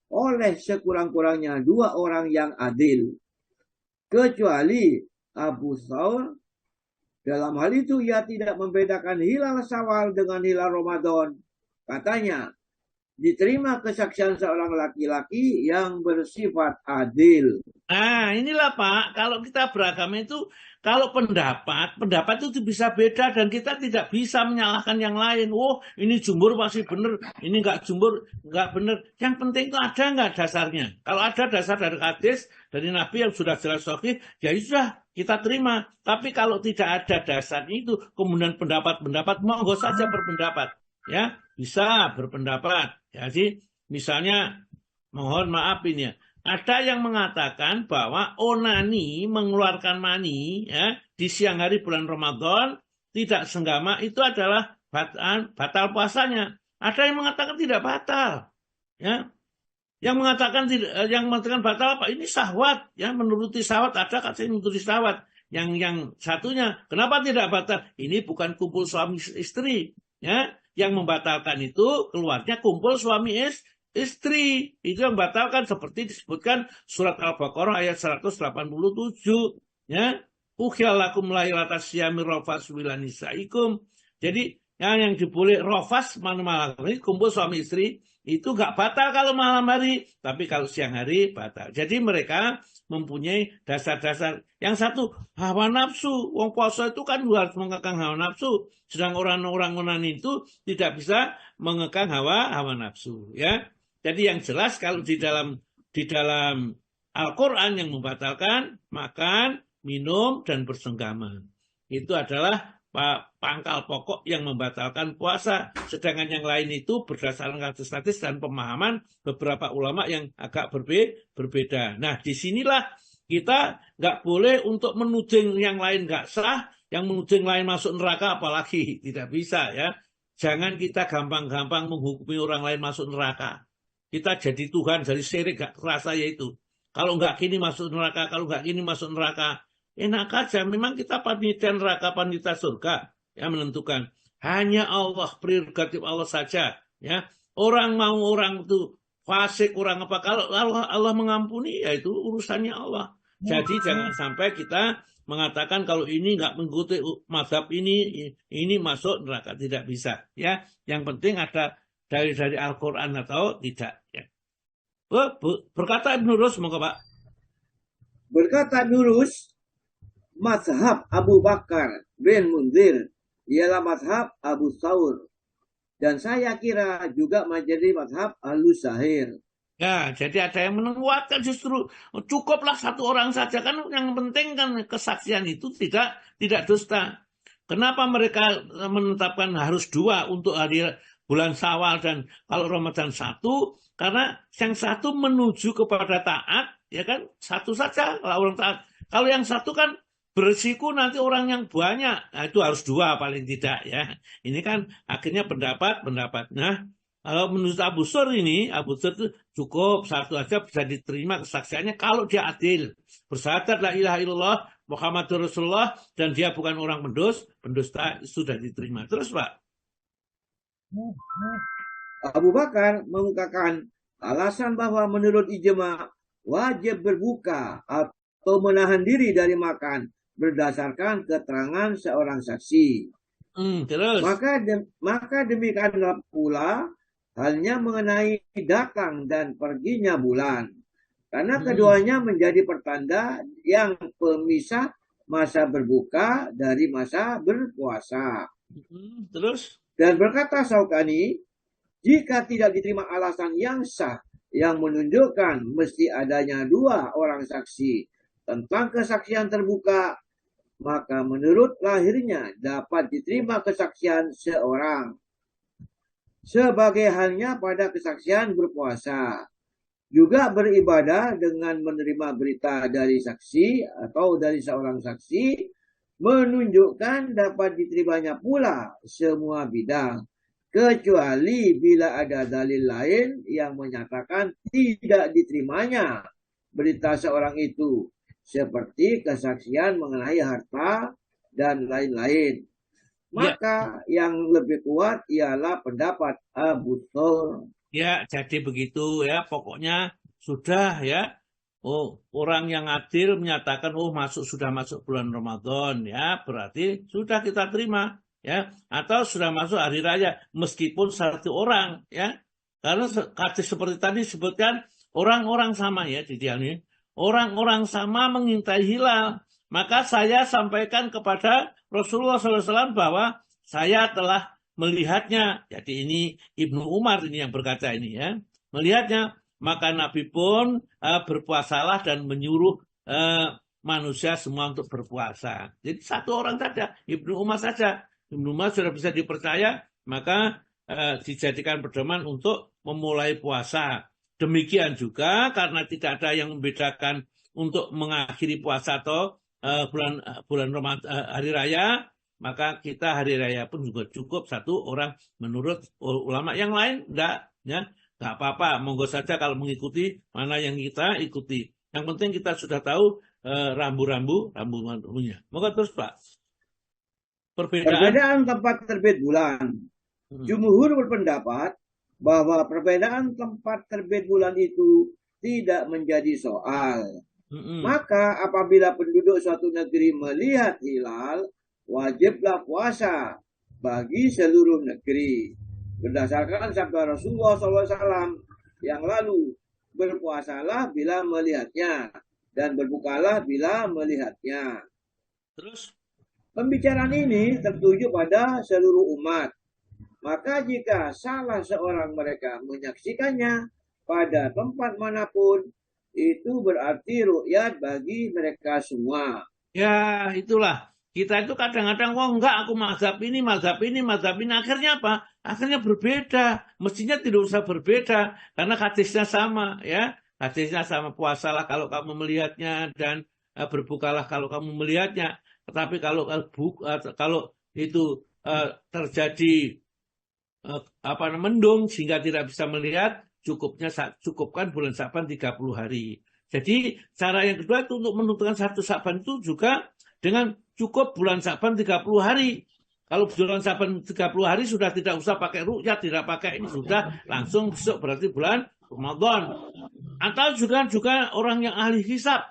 oleh sekurang-kurangnya 2 orang yang adil. Kecuali Abu Thawr, dalam hal itu ia tidak membedakan hilal syawal dengan hilal Ramadan. Katanya, diterima kesaksian seorang laki-laki yang bersifat adil. Nah, inilah Pak, kalau kita beragama itu, kalau pendapat itu bisa beda dan kita tidak bisa menyalahkan yang lain. Oh, ini jumhur masih benar, ini nggak jumhur, nggak benar. Yang penting itu ada nggak dasarnya. Kalau ada dasar dari hadis, dari Nabi yang sudah jelas sahih, ya sudah kita terima. Tapi kalau tidak ada dasarnya itu, kemudian pendapat, monggo saja berpendapat. Ya, bisa berpendapat. Jadi, misalnya, mohon maaf ini ya, ada yang mengatakan bahwa onani mengeluarkan mani ya, di siang hari bulan Ramadan tidak senggama itu adalah batal puasanya. Ada yang mengatakan tidak batal. Ya. Yang mengatakan batal apa? Ini syahwat ya, menuruti syahwat. Ada kata menuruti syahwat. Yang satunya kenapa tidak batal? Ini bukan kumpul suami istri ya. Yang membatalkan itu keluarnya kumpul suami istri, itu yang batalkan seperti disebutkan surat Al-Baqarah ayat 187 ya. Ukhiyalakum lailata siyami rafas wilanisaikum. Jadi yang diboleh rafas malam hari kumpul suami istri itu enggak batal kalau malam hari, tapi kalau siang hari batal. Jadi mereka mempunyai dasar-dasar. Yang satu hawa nafsu. Wong puasa itu kan harus mengekang hawa nafsu, sedang orang-orang itu tidak bisa mengekang hawa nafsu ya. Jadi yang jelas kalau di dalam Al-Quran yang membatalkan makan, minum, dan bersenggama. Itu adalah pangkal pokok yang membatalkan puasa. Sedangkan yang lain itu berdasarkan hadis-hadis dan pemahaman beberapa ulama yang agak berbeda. Nah, disinilah kita nggak boleh untuk menuding yang lain nggak sah, yang menuding lain masuk neraka apalagi tidak bisa ya. Jangan kita gampang-gampang menghukumi orang lain masuk neraka. Kita jadi Tuhan, jadi syirik, gak kerasa ya itu. Kalau nggak gini masuk neraka, kalau nggak gini masuk neraka. Enak aja, memang kita panitia neraka, panitia surga. Ya menentukan. Hanya Allah, prerogatif Allah saja. Ya, orang mau orang itu fasik, orang apa. Kalau Allah mengampuni, ya itu urusannya Allah. Jadi jangan sampai kita mengatakan kalau ini nggak mengikuti mazhab ini masuk neraka. Tidak bisa. Ya, yang penting ada dari Al-Quran atau tidak ya. Berkata Ibnu Rus, moga Pak. Berkata Ibnu Rus, mazhab Abu Bakar bin Munzir ialah mazhab Abu Thawr, dan saya kira juga menjadi mazhab Al-Zahir. Ya, jadi ada yang menguatkan justru cukuplah satu orang saja kan, yang penting kan kesaksian itu tidak dusta. Kenapa mereka menetapkan harus 2 untuk hari bulan Syawal dan kalau Ramadan 1? Karena yang satu menuju kepada taat, ya kan, satu saja kalau orang taat. Kalau yang satu kan berisiko nanti orang yang banyak, nah itu harus 2 paling tidak ya. Ini kan akhirnya pendapat. Nah, kalau menurut Abu Thawr itu cukup satu aja bisa diterima kesaksiannya kalau dia adil. Bersyahadat la ilaha illallah Muhammadur Rasulullah dan dia bukan orang pendusta sudah diterima. Terus Pak. Abu Bakar mengungkapkan alasan bahwa menurut ijma wajib berbuka atau menahan diri dari makan berdasarkan keterangan seorang saksi. Terus. Maka demikianlah pula halnya mengenai datang dan perginya bulan. Karena keduanya menjadi pertanda yang pemisah masa berbuka dari masa berpuasa. Terus. Dan berkata Syaukani, jika tidak diterima alasan yang sah yang menunjukkan mesti adanya 2 orang saksi tentang kesaksian terbuka, maka menurut lahirnya dapat diterima kesaksian seorang. Sebagai halnya pada kesaksian berpuasa. Juga beribadah dengan menerima berita dari saksi atau dari seorang saksi menunjukkan dapat diterimanya pula semua bidang. kecuali bila ada dalil lain yang menyatakan tidak diterimanya berita seorang itu, seperti kesaksian mengenai harta dan lain-lain. Maka yang lebih kuat ialah pendapat Abu Thawr. Ya, jadi begitu ya. Pokoknya sudah ya. Oh, orang yang adil menyatakan sudah masuk bulan Ramadan ya, berarti sudah kita terima ya. Atau sudah masuk hari raya meskipun satu orang ya. Karena seperti tadi disebutkan orang-orang sama ya di ini. Orang-orang sama mengintai hilal. Maka saya sampaikan kepada Rasulullah SAW bahwa saya telah melihatnya. Jadi ini Ibnu Umar ini yang berkata ini ya. Melihatnya. Maka Nabi pun berpuasalah dan menyuruh manusia semua untuk berpuasa. Jadi satu orang saja, Ibnu Umar saja. Ibnu Umar sudah bisa dipercaya, maka dijadikan pedoman untuk memulai puasa. Demikian juga karena tidak ada yang membedakan untuk mengakhiri puasa atau bulan Ramadan, hari raya, maka kita hari raya pun juga cukup satu orang menurut ulama yang lain enggak ya. Nggak apa-apa, monggo saja kalau mengikuti mana yang kita ikuti. Yang penting kita sudah tahu rambu-rambunya. Monggo terus Pak. Perbedaan tempat terbit bulan. Jumhur berpendapat bahwa perbedaan tempat terbit bulan itu tidak menjadi soal. Maka apabila penduduk suatu negeri melihat hilal, wajiblah puasa bagi seluruh negeri. Berdasarkan sabda Rasulullah SAW yang lalu, berpuasalah bila melihatnya dan berbukalah bila melihatnya. Terus pembicaraan ini tertuju pada seluruh umat. Maka jika salah seorang mereka menyaksikannya pada tempat manapun, itu berarti ru'yat bagi mereka semua. Ya itulah. Kita itu kadang-kadang, enggak, aku mazhab ini. Akhirnya apa? Akhirnya berbeda. Mestinya tidak usah berbeda. Karena hadisnya sama. Ya, hadisnya sama. Puasalah kalau kamu melihatnya. Dan berbukalah kalau kamu melihatnya. Tetapi kalau itu terjadi mendung sehingga tidak bisa melihat, cukupkan bulan Sa'ban 30 hari. Jadi cara yang kedua itu untuk menentukan satu Sa'ban itu juga dengan cukup bulan Sa'ban 30 hari. Kalau bulan Sa'ban 30 hari sudah tidak usah pakai ru'yat, tidak pakai ini, sudah langsung besok berarti bulan Ramadan. Atau juga orang yang ahli hisab,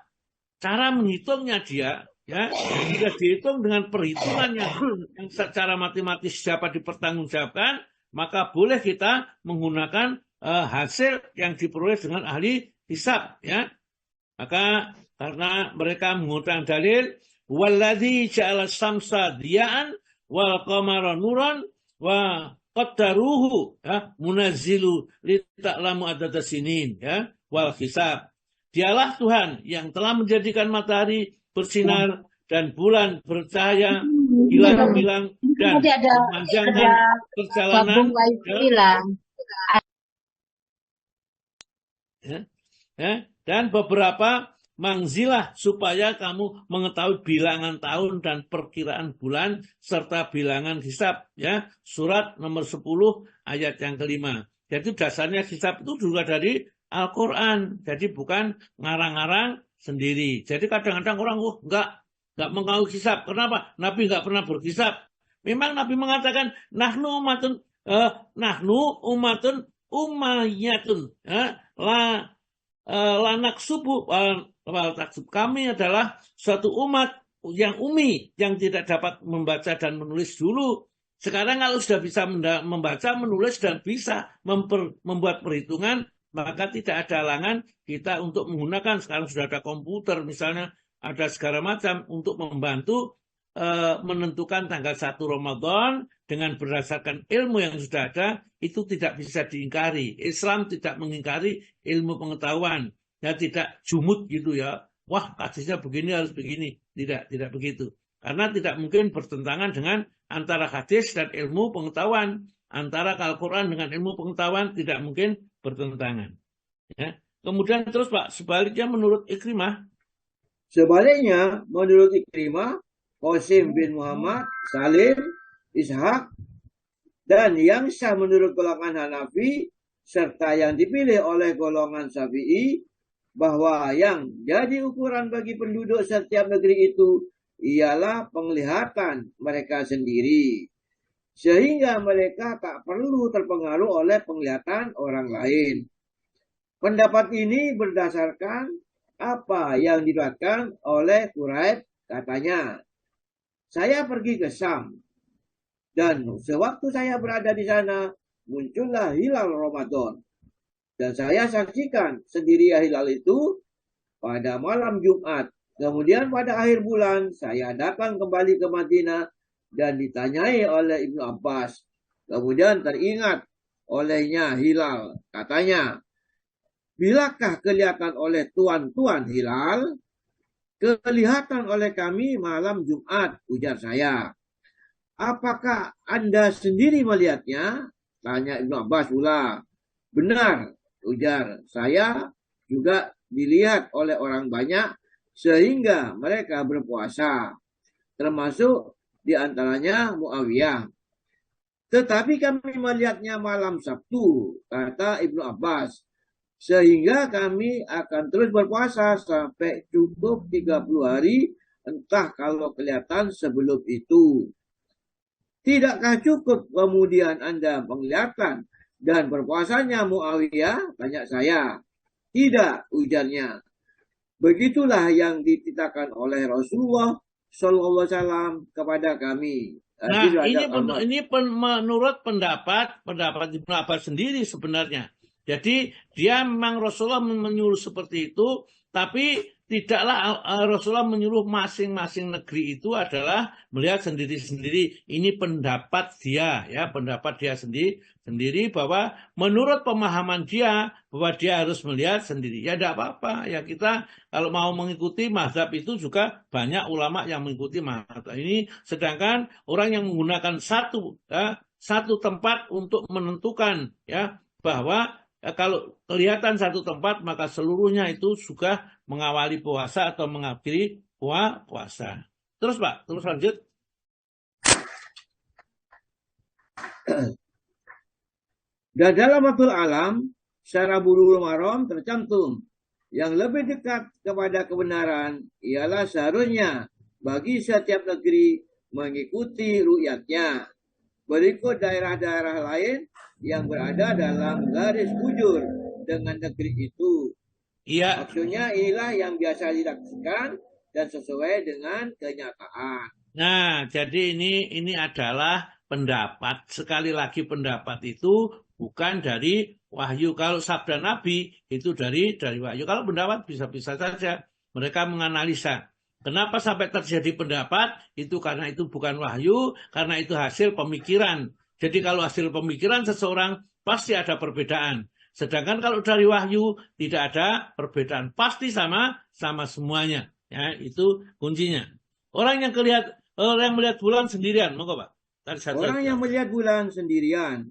cara menghitungnya dia ya jika dihitung dengan perhitungan yang secara matematis dapat dipertanggungjawabkan, maka boleh kita menggunakan hasil yang diperoleh dengan ahli hisab ya. Maka karena mereka menggunakan dalil walladzi ja'ala samsa diya'an wal qamara nuran wa qaddaruhu ya munazzilu li ta'lamu adada sinin ya wal hisab. Dialah Tuhan yang telah menjadikan matahari bersinar dan bulan bercahaya hilang-hilang dan memanjangkan perjalanan dan beberapa mangzilah supaya kamu mengetahui bilangan tahun dan perkiraan bulan serta bilangan hisab ya. Surat nomor 10 ayat yang kelima. Jadi dasarnya hisab itu juga dari Al-Quran. Jadi bukan ngarang-ngarang sendiri. Jadi kadang-kadang orang enggak mengetahui hisab. Kenapa? Nabi enggak pernah berhisab. Memang Nabi mengatakan nahnu umatun umayyatun ya. Lanak subuh kami adalah suatu umat yang umi, yang tidak dapat membaca dan menulis dulu. Sekarang kalau sudah bisa membaca, menulis dan bisa membuat perhitungan, maka tidak ada halangan kita untuk menggunakan. Sekarang sudah ada komputer misalnya, ada segala macam untuk membantu menentukan tanggal 1 Ramadan dengan berdasarkan ilmu yang sudah ada. Itu tidak bisa diingkari. Islam tidak mengingkari ilmu pengetahuan. Ya tidak jumut gitu ya. Wah, hadisnya begini harus begini. Tidak begitu. Karena tidak mungkin bertentangan dengan antara hadis dan ilmu pengetahuan. Antara Al-Quran dengan ilmu pengetahuan tidak mungkin bertentangan. Ya. Kemudian terus Pak, sebaliknya menurut Ikrimah. Sebaliknya menurut Ikrimah, Qasim bin Muhammad, Salim, Ishaq, Dan yang sah menurut golongan Hanafi serta yang dipilih oleh golongan Syafi'i bahwa yang jadi ukuran bagi penduduk setiap negeri itu ialah penglihatan mereka sendiri. Sehingga mereka tak perlu terpengaruh oleh penglihatan orang lain. Pendapat ini berdasarkan apa yang diriwayatkan oleh Quraib, katanya, saya pergi ke Syam dan sewaktu saya berada di sana muncullah hilal Ramadan dan saya saksikan sendiri hilal itu pada malam Jumat. Kemudian pada akhir bulan saya datang kembali ke Madinah dan ditanyai oleh Ibnu Abbas. Kemudian teringat olehnya hilal. Katanya, bilakah kelihatan oleh tuan-tuan hilal? Kelihatan oleh kami malam Jumat, ujar saya. Apakah Anda sendiri melihatnya? Tanya Ibnu Abbas pula. Benar, ujar saya, juga dilihat oleh orang banyak sehingga mereka berpuasa. Termasuk diantaranya Muawiyah. Tetapi kami melihatnya malam Sabtu, kata Ibnu Abbas. Sehingga kami akan terus berpuasa sampai cukup 30 hari, entah kalau kelihatan sebelum itu. Tidakkah cukup kemudian Anda penglihatan dan berpuasanya Muawiyah? Tanya saya. Tidak, ujarnya. Begitulah yang dititahkan oleh Rasulullah SAW kepada kami. Nah, ini menurut pendapat Ibnu Abbas sendiri sebenarnya. Jadi dia memang Rasulullah menyuruh seperti itu, tapi tidaklah Rasulullah menyuruh masing-masing negeri itu adalah melihat sendiri-sendiri. Ini pendapat dia, ya, pendapat dia sendiri bahwa menurut pemahaman dia bahwa dia harus melihat sendiri. Ya tidak apa-apa. Ya kita kalau mau mengikuti mazhab itu juga banyak ulama yang mengikuti mazhab ini. Sedangkan orang yang menggunakan satu tempat untuk menentukan, ya, bahwa kalau kelihatan satu tempat maka seluruhnya itu juga mengawali puasa atau mengakhiri puasa. Terus Pak, terus lanjut. Dan dalam Fathul Alam, secara Bulughul Maram tercantum yang lebih dekat kepada kebenaran ialah seharusnya bagi setiap negeri mengikuti ru'yatnya. Berikut daerah-daerah lain yang berada dalam garis bujur dengan negeri itu. Iya. Maksudnya inilah yang biasa dilakukan dan sesuai dengan kenyataan. Nah, jadi ini adalah pendapat. Sekali lagi pendapat itu bukan dari wahyu. Kalau sabda Nabi itu dari wahyu. Kalau pendapat bisa-bisa saja mereka menganalisa. Kenapa sampai terjadi pendapat? Itu karena itu bukan wahyu, karena itu hasil pemikiran. Jadi kalau hasil pemikiran seseorang pasti ada perbedaan. Sedangkan kalau dari wahyu tidak ada perbedaan, pasti sama semuanya. Ya, itu kuncinya. Orang yang melihat bulan sendirian, monggo Pak. Orang yang melihat bulan sendirian.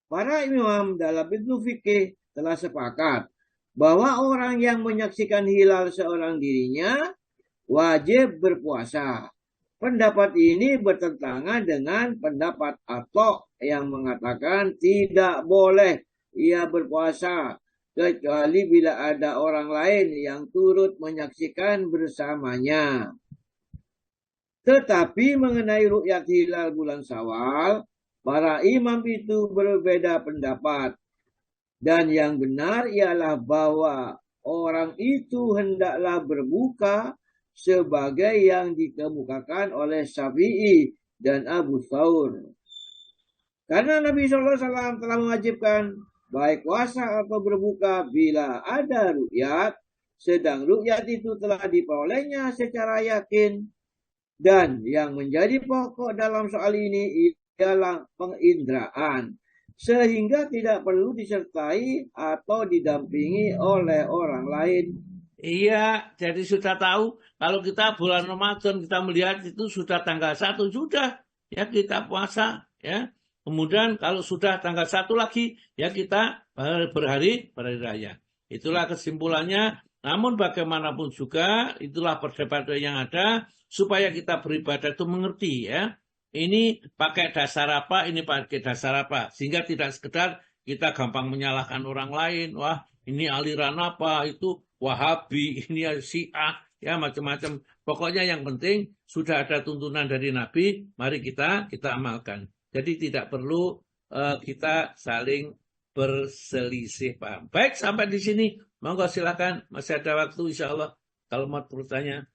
Para imam dalam ilmu fikih telah sepakat bahwa orang yang menyaksikan hilal seorang dirinya wajib berpuasa. Pendapat ini bertentangan dengan pendapat Atok yang mengatakan tidak boleh ia berpuasa kecuali bila ada orang lain yang turut menyaksikan bersamanya. Tetapi mengenai ru'yat hilal bulan Syawal, para imam itu berbeda pendapat. Dan yang benar ialah bahwa orang itu hendaklah berbuka sebagai yang dikemukakan oleh Syafi'i dan Abu Thawr. Karena Nabi SAW telah mewajibkan baik puasa atau berbuka bila ada ru'yat, sedang ru'yat itu telah diperolehnya secara yakin. Dan yang menjadi pokok dalam soal ini ialah penginderaan, sehingga tidak perlu disertai atau didampingi oleh orang lain. Iya, jadi sudah tahu kalau kita bulan Ramadan kita melihat itu sudah tanggal 1 sudah ya kita puasa ya. Kemudian kalau sudah tanggal 1 lagi ya kita berhari raya. Itulah kesimpulannya. Namun bagaimanapun juga itulah perdebatan yang ada supaya kita beribadah itu mengerti ya. ini pakai dasar apa, ini pakai dasar apa. Sehingga tidak sekedar kita gampang menyalahkan orang lain. Wah, ini aliran apa, itu Wahabi, ini Syiah, ya macam-macam. Pokoknya yang penting sudah ada tuntunan dari Nabi, mari kita amalkan. Jadi tidak perlu kita saling berselisih paham. Baik, sampai di sini. Monggo silakan, masih ada waktu insya Allah kalau mau bertanya.